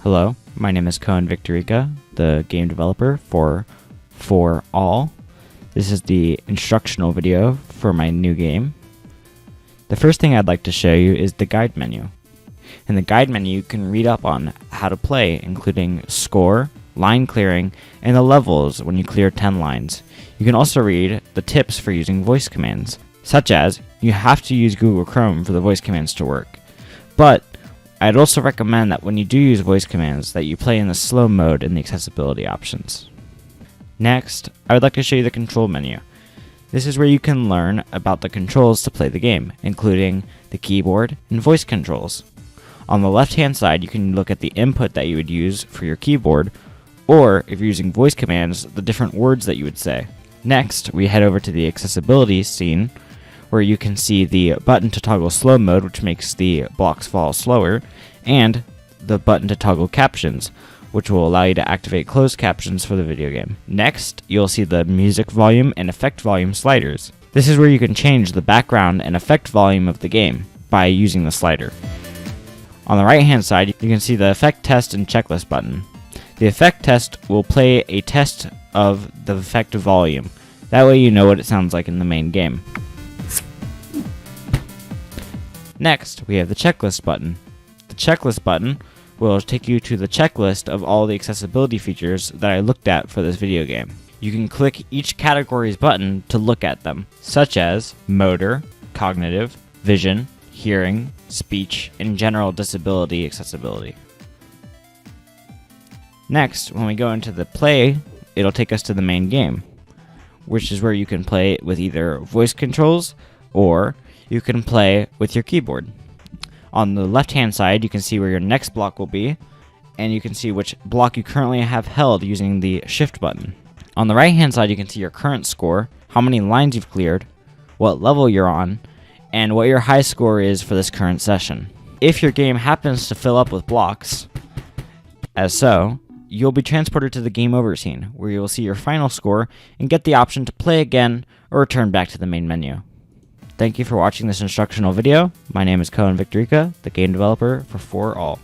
Hello, my name is Cohen Victorica, the game developer for All. This is the instructional video for my new game. The first thing I'd like to show you is the guide menu. In the guide menu, you can read up on how to play, including score, line clearing, and the levels when you clear 10 lines. You can also read the tips for using voice commands, such as you have to use Google Chrome for the voice commands to work. But I'd also recommend that when you do use voice commands that you play in the slow mode in the accessibility options. Next, I would like to show you the control menu. This is where you can learn about the controls to play the game, including the keyboard and voice controls. On the left-hand side, you can look at the input that you would use for your keyboard, or if you're using voice commands, the different words that you would say. Next, we head over to the accessibility scene, where you can see the button to toggle slow mode, which makes the blocks fall slower, and the button to toggle captions, which will allow you to activate closed captions for the video game. Next, you'll see the music volume and effect volume sliders. This is where you can change the background and effect volume of the game by using the slider. On the right hand side, you can see the effect test and checklist button. The effect test will play a test of the effect volume. That way you know what it sounds like in the main game. Next, we have the checklist button. The checklist button will take you to the checklist of all the accessibility features that I looked at for this video game. You can click each category's button to look at them, such as motor, cognitive, vision, hearing, speech, and general disability accessibility. Next, when we go into the play, it'll take us to the main game, which is where you can play with either voice controls or you can play with your keyboard. On the left-hand side, you can see where your next block will be, and you can see which block you currently have held using the shift button. On the right-hand side, you can see your current score, how many lines you've cleared, what level you're on, and what your high score is for this current session. If your game happens to fill up with blocks, as so, you'll be transported to the game over scene, where you will see your final score and get the option to play again or return back to the main menu. Thank you for watching this instructional video. My name is Cohen Victorica, the game developer for All.